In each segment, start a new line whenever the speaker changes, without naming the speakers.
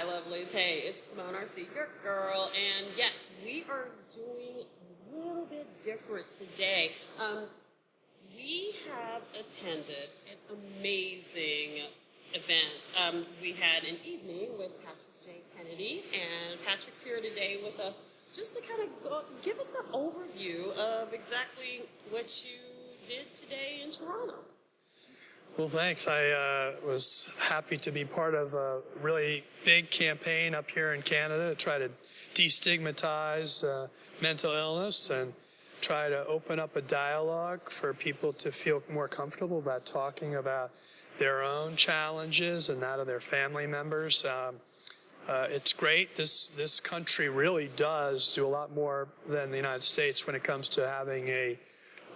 Hi, Lovelies. Hey, it's Simone RC, your girl, and yes, we are doing a little bit different today. We have attended an amazing event. We had an evening with Patrick J. Kennedy, and Patrick's here today with us just to kind of give us an overview of exactly what you did today in Toronto.
Well, thanks. I was happy to be part of a really big campaign up here in Canada to try to destigmatize mental illness and try to open up a dialogue for people to feel more comfortable about talking about their own challenges and that of their family members. It's great. This country really does do a lot more than the United States when it comes to having a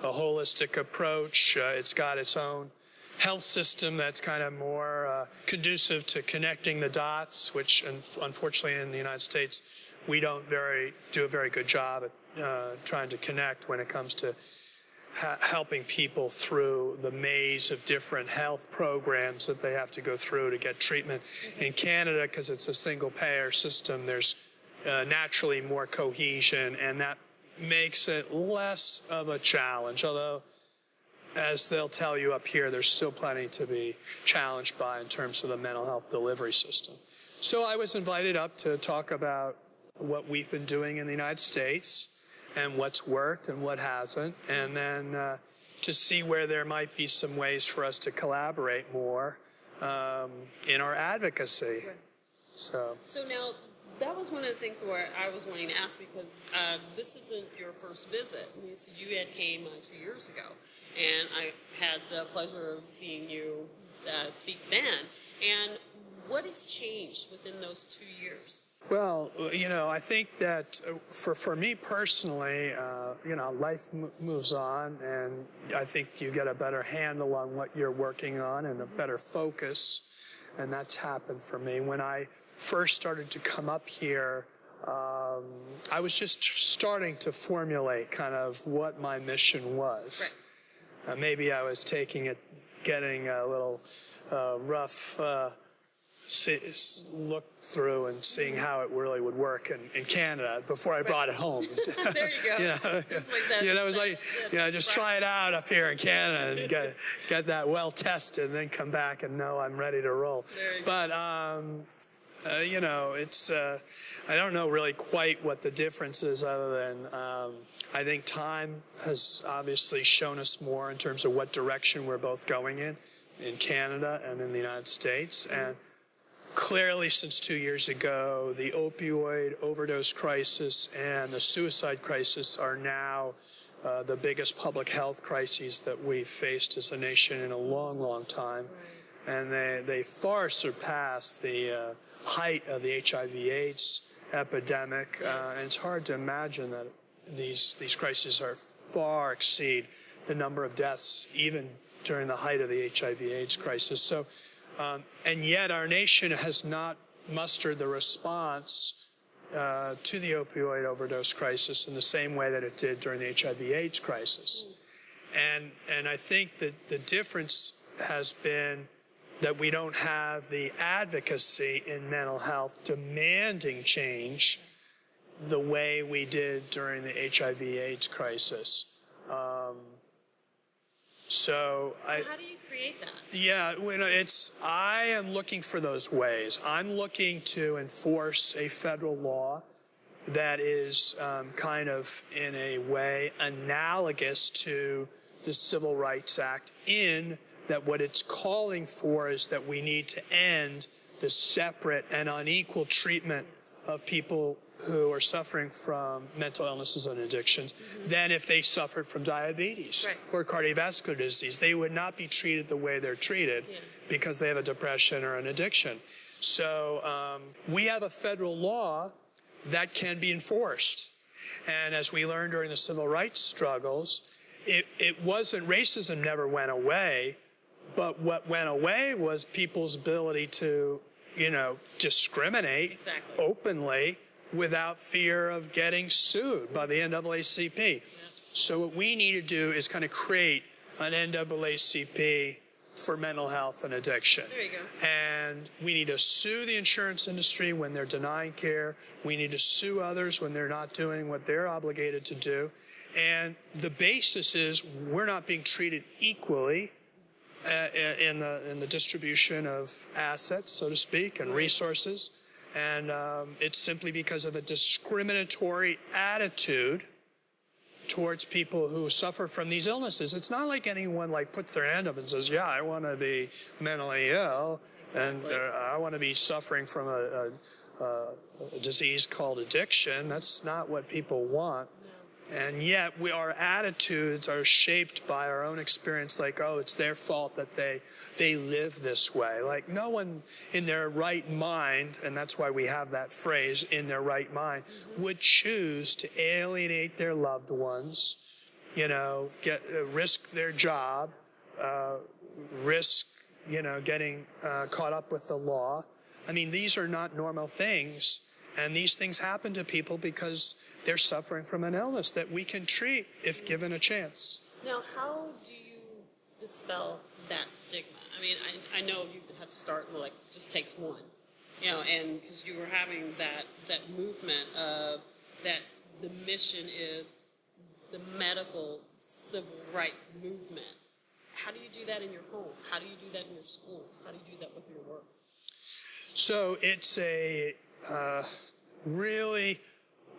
holistic approach. It's got its own health system that's kind of more conducive to connecting the dots, which unfortunately in the United States we don't do a very good job at trying to connect when it comes to helping people through the maze of different health programs that they have to go through to get treatment. In Canada, because it's a single payer system, there's naturally more cohesion, and that makes it less of a challenge, although as they'll tell you up here, there's still plenty to be challenged by in terms of the mental health delivery system. So I was invited up to talk about what we've been doing in the United States and what's worked and what hasn't, and then to see where there might be some ways for us to collaborate more in our advocacy.
Right.
So
now, that was one of the things where I was wanting to ask, because this isn't your first visit. You had came 2 years ago. And I had the pleasure of seeing you speak then. And what has changed within those 2 years?
Well, I think that for me personally, life moves on, and I think you get a better handle on what you're working on and a better focus, and that's happened for me. When I first started to come up here, I was just starting to formulate kind of what my mission was.
Right.
Maybe I was getting a little rough look through and seeing how it really would work in Canada before I brought it home.
There you go. It's like that,
it was like, just try it out up here in Canada and get that well tested, and then come back and know I'm ready to roll. But it's I don't know really quite what the difference is, other than I think time has obviously shown us more in terms of what direction we're both going in Canada and in the United States. And clearly since 2 years ago, the opioid overdose crisis and the suicide crisis are now the biggest public health crises that we've faced as a nation in a long, long time. And they far surpass the height of the HIV/AIDS epidemic. And it's hard to imagine that these crises far exceed the number of deaths even during the height of the HIV/AIDS crisis. So, and yet our nation has not mustered the response to the opioid overdose crisis in the same way that it did during the HIV/AIDS crisis. And I think that the difference has been that we don't have the advocacy in mental health demanding change the way we did during the HIV/AIDS crisis. So how
do you create that?
Yeah, I am looking for those ways. I'm looking to enforce a federal law that is kind of in a way analogous to the Civil Rights Act, in that what it's calling for is that we need to end the separate and unequal treatment of people who are suffering from mental illnesses and addictions than if they suffered from diabetes or cardiovascular disease. They would not be treated the way they're treated because they have a depression or an addiction. So we have a federal law that can be enforced. And as we learned during the civil rights struggles, it wasn't, racism never went away, but what went away was people's ability to, discriminate openly without fear of getting sued by the NAACP. So what we need to do is kind of create an NAACP for mental health and addiction.
There you go.
And we need to sue the insurance industry when they're denying care. We need to sue others when they're not doing what they're obligated to do. And the basis is we're not being treated equally in the distribution of assets, so to speak, and resources. And it's simply because of a discriminatory attitude towards people who suffer from these illnesses. It's not like anyone puts their hand up and says, yeah, I want to be mentally ill, and I want to be suffering from a disease called addiction. That's not what people want. And yet our attitudes are shaped by our own experience, oh, it's their fault that they live this way. No one in their right mind, and that's why we have that phrase, in their right mind, would choose to alienate their loved ones, risk their job, risk, getting caught up with the law. I mean, these are not normal things. And these things happen to people because they're suffering from an illness that we can treat if given a chance.
Now, how do you dispel that stigma? I mean, I know you had to start with, it just takes one, and because you were having that movement of that the mission is the medical civil rights movement. How do you do that in your home? How do you do that in your schools? How do you do that with your work?
So it's a really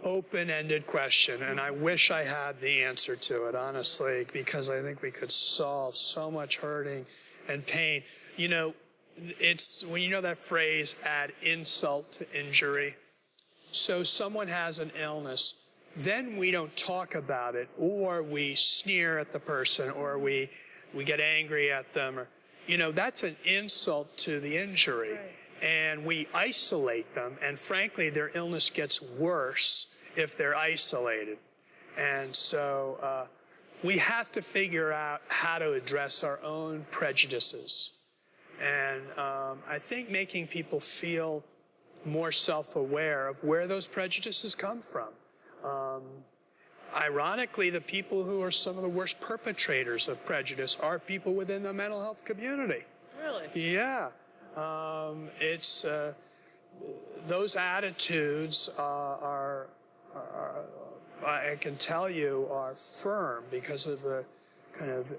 open-ended question, and I wish I had the answer to it, honestly, because I think we could solve so much hurting and pain. It's when that phrase, add insult to injury. So someone has an illness, then we don't talk about it, or we sneer at the person, or we get angry at them, or that's an insult to the injury.
Right.
And we isolate them, and frankly, their illness gets worse if they're isolated. And so we have to figure out how to address our own prejudices. And I think making people feel more self-aware of where those prejudices come from. Ironically, the people who are some of the worst perpetrators of prejudice are people within the mental health community.
Really?
Yeah. It's those attitudes are I can tell you are firm because of the kind of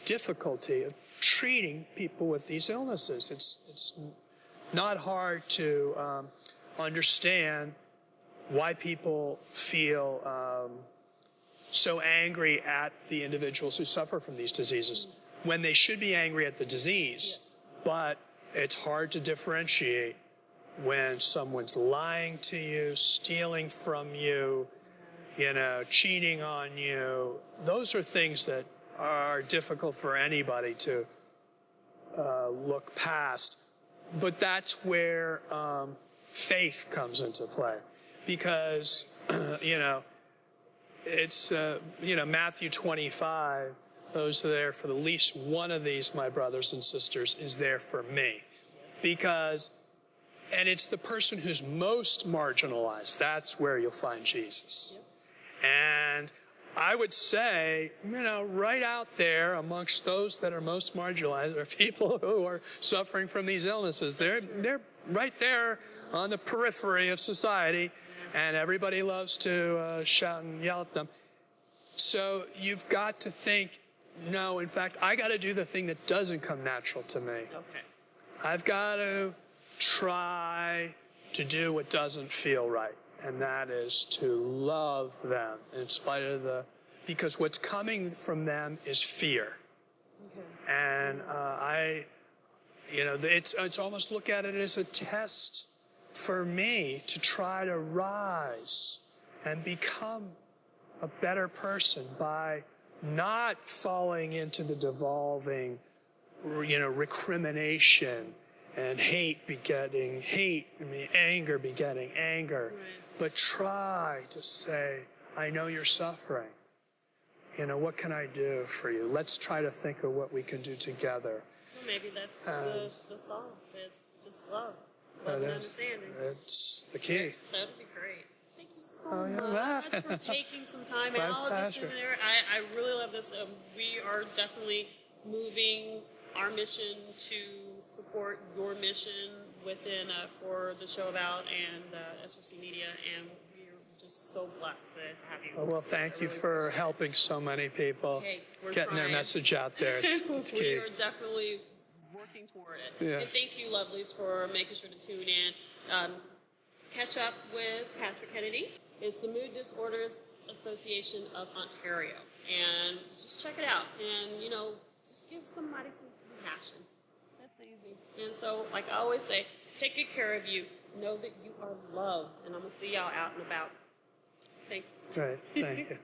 difficulty of treating people with these illnesses. It's not hard to understand why people feel so angry at the individuals who suffer from these diseases when they should be angry at the disease.
Yes.
But it's hard to differentiate when someone's lying to you, stealing from you, cheating on you. Those are things that are difficult for anybody to look past. But that's where faith comes into play. Because, it's, Matthew 25, those are there for the least one of these, my brothers and sisters, is there for me. And it's the person who's most marginalized. That's where you'll find Jesus. And I would say, right out there amongst those that are most marginalized are people who are suffering from these illnesses. They're right there on the periphery of society, and everybody loves to shout and yell at them. So you've got to think, no, in fact, I got to do the thing that doesn't come natural to me.
Okay.
I've got to try to do what doesn't feel right, and that is to love them in spite of because what's coming from them is fear.
Okay.
And it's almost look at it as a test for me to try to rise and become a better person by not falling into the devolving, recrimination and hate begetting hate, anger begetting anger.
Right.
But try to say, I know you're suffering. What can I do for you? Let's try to think of what we can do together.
Well, maybe that's the solve. It's just love and understanding.
It's the key.
That would be great. Thank you so much for taking some time out. Just in there. I really love this. We are definitely moving our mission to support your mission within for the show about and SRC Media, and we're just so blessed to have you.
Well, thank you for helping so many people getting their message out there. It's key.
We are definitely working toward it.
Yeah.
And thank you, Lovelies, for making sure to tune in. Catch up with Patrick Kennedy. It's the Mood Disorders Association of Ontario. And just check it out. And, just give somebody some compassion. That's easy. And so, like I always say, take good care of you. Know that you are loved. And I'm going to see y'all out and about. Thanks.
Great. Thank you.